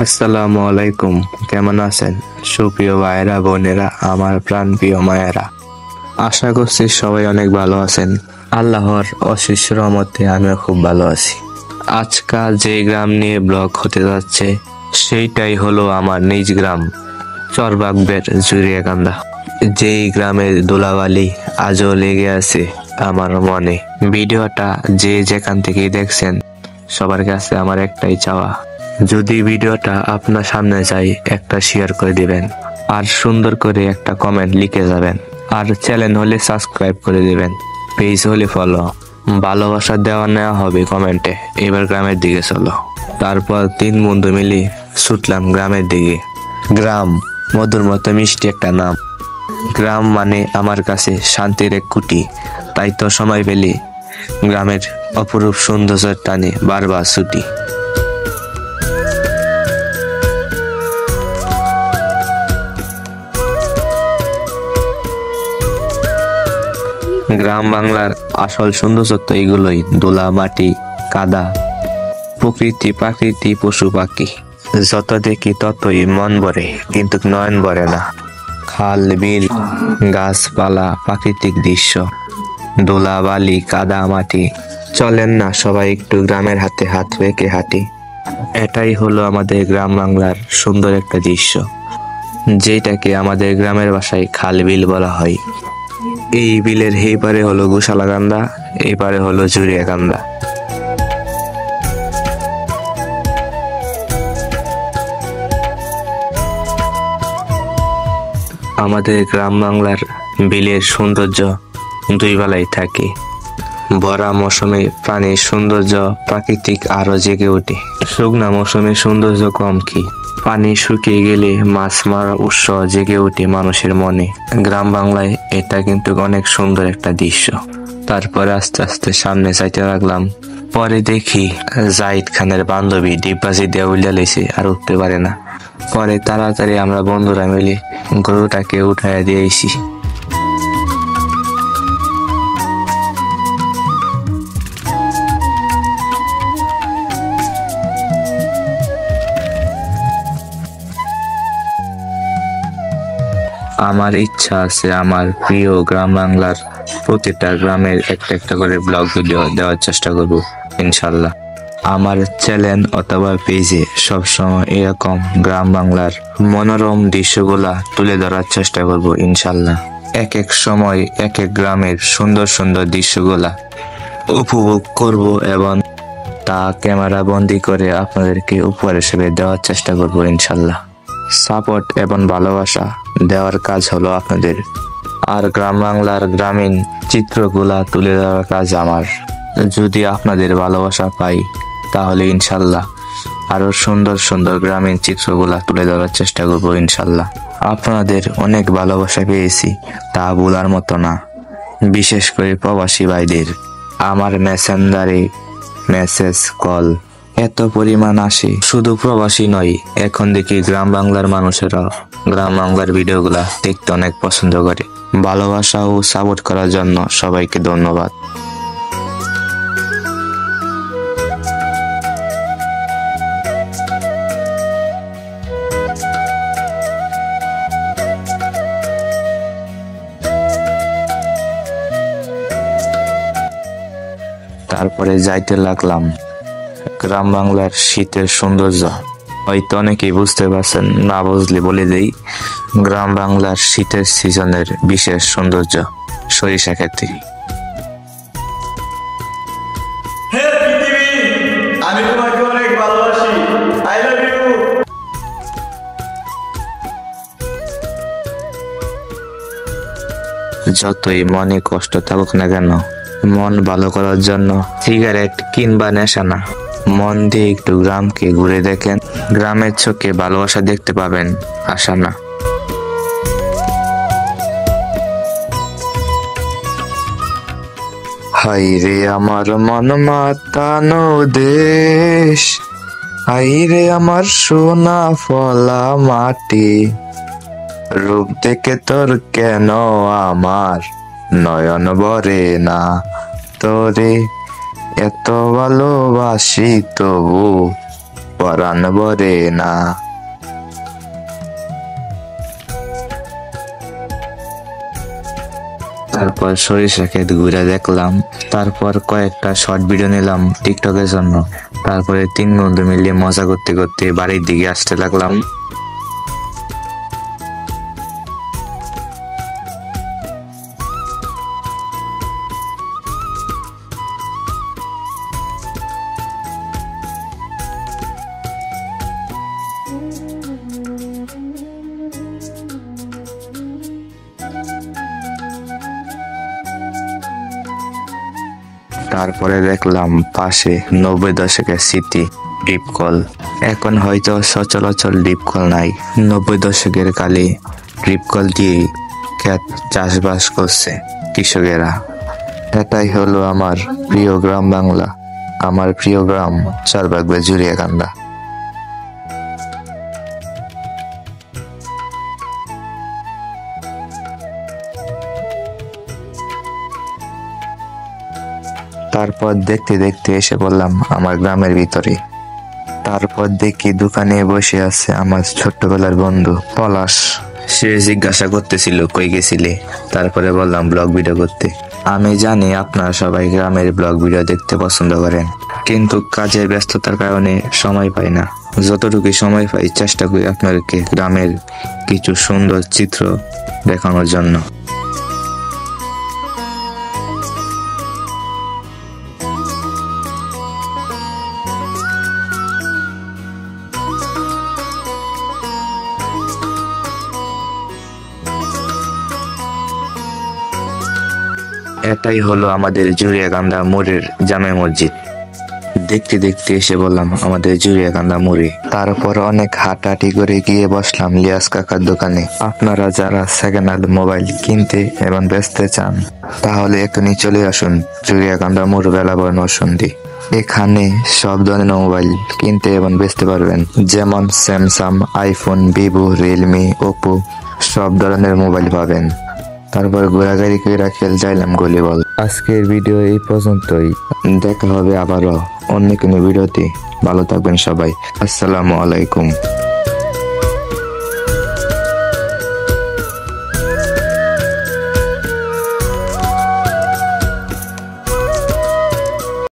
আসসালামু আলাইকুম, কেমন আছেন সুপ্রিয় ভাইয়েরা বোনেরা, আমার প্রাণ প্রিয় মায়েরা? আশা করছি সবাই অনেক ভালো আছেন। আল্লাহর অশেষ রহমতে আমিও খুব ভালো আছি। আজকাল যে গ্রাম নিয়ে ব্লগ হতে যাচ্ছে সেইটাই হলো আমার নিজ গ্রাম চরবাগবের জুরিয়াকান্দা। যেই গ্রামের ধুলাবালি আজও লেগে আছে আমার মনে। ভিডিওটা যে যেখান থেকেই দেখছেন সবার কাছে আমার একটাই চাওয়া, যদি ভিডিওটা আপনার সামনে যায় একটা শেয়ার করে দিবেন, আর সুন্দর করে একটা কমেন্ট লিখে যাবেন, আর চ্যানেল হলে সাবস্ক্রাইব করে দিবেন, পেজ হলে ফলো। ভালোবাসা দেওয়া নেওয়া হবে কমেন্টে। এবার গ্রামের দিকে চলো। তারপর 3 বন্ধু মিলে ছুটলাম গ্রামের দিকে। গ্রাম মধুর মতো মিষ্টি একটা নাম। গ্রাম মানে আমার কাছে শান্তির এক কুটি। তাই তো সময় পেলে গ্রামের অপরূপ সৌন্দর্যের টানে বারবার ছুটি। গ্রাম বাংলার আসল সৌন্দর্য তো এগুলোই, দোলা মাটি, কাদা, প্রকৃতি, প্রাকৃতি, পশু পাখি। যত দেখি ততই মন ভরে, কিন্তু নয়ন ভরে না। খাল বিল, গাছপালা, প্রাকৃতিক দৃশ্য, দোলা বালি, কাদা মাটি। চলেন না সবাই একটু গ্রামের হাতে হাত রেখে হাঁটি। এটাই হলো আমাদের গ্রাম বাংলার সুন্দর একটা দৃশ্য, যেটাকে আমাদের গ্রামের ভাষায় খাল বিল বলা হয়। এই বিলের এই পারে হলো গোশালাকান্দা, এই পারে হলো জুরিয়াকান্দা। আমাদের গ্রাম বাংলার বিলের সৌন্দর্য দুই বেলায় থাকে। ভরা মৌসুমে পানির সৌন্দর্য প্রাকৃতিক আরো জেগে ওঠে। শুকনা মৌসুমে সৌন্দর্য কম কি, পানি শুকিয়ে গেলে মাছ মারা উৎসব জেগে ওঠে মানুষের মনে। গ্রাম বাংলায় এটা কিন্তু অনেক সুন্দর একটা দৃশ্য। তারপরে আস্তে আস্তে সামনে যাইতে লাগলাম। পরে দেখি জাহিদ খানের বান্ধবী ডিব্বাজি দিয়ে উল্লা লেছে, আর উঠতে পারে না। পরে তাড়াতাড়ি আমরা বন্ধুরা মিলে গরুটাকে উঠাইয়া দিয়েছি। আমার ইচ্ছা আছে আমার প্রিয় গ্রাম বাংলার প্রতিটা গ্রামের একটা একটা করে ব্লগ ভিডিও দেওয়ার চেষ্টা করব ইনশাল্লাহ। আমার চ্যানেল অথবা পেজে সবসময় এরকম গ্রাম বাংলার মনোরম দৃশ্যগুলা তুলে ধরার চেষ্টা করব ইনশাল্লাহ। এক এক সময় এক এক গ্রামের সুন্দর সুন্দর দৃশ্যগুলা উপভোগ করব এবং তা ক্যামেরা বন্দি করে আপনাদেরকে উপহার হিসেবে দেওয়ার চেষ্টা করব ইনশাল্লাহ। সাপোর্ট এবং ভালোবাসা দেওয়ার কাজ হলো আপনাদের, আর গ্রাম বাংলার গ্রামীণ চিত্রগুলা তুলে দেওয়ার কাজ আমার। যদি আপনাদের ভালোবাসা পাই তাহলে ইনশাল্লাহ আরো সুন্দর সুন্দর গ্রামীণ চিত্রগুলা তুলে ধরার চেষ্টা করব ইনশাল্লাহ। আপনাদের অনেক ভালোবাসা পেয়েছি, তা বলার মতো না। বিশেষ করে প্রবাসী ভাইদের আমার মেসেঞ্জারে মেসেজ কল এত পরিমাণ আসে। শুধু প্রবাসী নয়, এখন দেখি গ্রাম বাংলার মানুষেরা গ্রাম বাংলার ভিডিওগুলা দেখতে অনেক পছন্দ করে। ভালোবাসা ও সাপোর্ট করার জন্য সবাইকে ধন্যবাদ। তারপরে যাইতে লাগলাম গ্রাম বাংলার শীতের সৌন্দর্য। হয়তো অনেকেই বুঝতে পারছেন, না বুঝলে বলে দেই। গ্রাম বাংলার শীতের সিজনের বিশেষ সৌন্দর্য সরিষা ক্ষেত্রে। আমি তোমাকে অনেক ভালোবাসি, আই লাভ ইউ। যতই মনে কষ্ট থাকুক না কেন, মন ভালো করার জন্য সিগারেট কিংবা নেশা না, মন দিয়ে একটু গ্রামকে ঘুরে দেখেন। গ্রামের চোখে ভালোবাসা দেখতে পাবেন, আশা না। হাই রে আমার মন মাতানো দেশ, হাই রে আমার সোনা ফলা মাটি, রূপ দেখে তোর কেন আমার নয়ন ভরে না, তোরে এত ভালোবাসি তবু পরাণ ভরে না। তারপর সরিষা ক্ষেত ঘুরে দেখলাম, তারপর কয়েকটা শর্ট ভিডিও নিলাম টিকটকের জন্য। তারপরে 3 বন্ধু মিলে মজা করতে করতে বাড়ির দিকে আসতে লাগলাম। তারপরে দেখলাম পাশে 90 দশকের স্মৃতি ডিপ কল। এখন হয়তো সচরাচর ডিপ কল নাই। 90 দশকের কালে ডিপ কল দিয়ে ক্ষেত চাষবাস করছে কৃষকেরা। এটাই হলো আমার প্রিয় গ্রাম বাংলা, আমার প্রিয় গ্রাম চারবাগবে জুরিয়াকান্দা। তারপর দেখতে দেখতে এসে বললাম আমার গ্রামের ভিতরে। তারপর দেখি দোকানে বসে আছে আমার ছোট্টবেলার বন্ধু পলাশ। সে জিজ্ঞাসা করতেছিল কই গেছিলে। তারপরে বললাম ব্লগ ভিডিও করতে। আমি জানি আপনারা সবাই গ্রামের ব্লগ ভিডিও দেখতে পছন্দ করেন, কিন্তু কাজের ব্যস্ততার কারণে সময় পাই না। যতটুকু সময় পাই চেষ্টা করি আপনাদেরকে গ্রামের কিছু সুন্দর চিত্র দেখানোর জন্য। এটাই হলো আমাদের জুরিয়াকান্দা মোড়ের জামে মসজিদ। দেখতে দেখতে এসে বললাম আমাদের জুরিয়াকান্দা মোড়ে। তারপর অনেক হাঁটাহাঁটি করে গিয়ে বসলাম লিয়াস কাকার দোকানে। আপনারা যারা সেকেন্ড হ্যান্ড মোবাইল কিনতে এবং বেচতে চান তাহলে এখনই চলে আসুন জুরিয়াকান্দা মোড় বেলাবর নরসিংদী। এখানে সব ধরনের মোবাইল কিনতে এবং বেচতে পারবেন, যেমন Samsung, iPhone, Vivo, Realme, Oppo সব ধরনের মোবাইল পাবেন। তারপর ঘোরাঘুরি করে খেল যাইলাম গলিবল। আজকের ভিডিও এই পর্যন্তই, দেখা হবে আবারও অন্য কোনো ভিডিওতে। ভালো থাকবেন সবাই, আসসালামু আলাইকুম।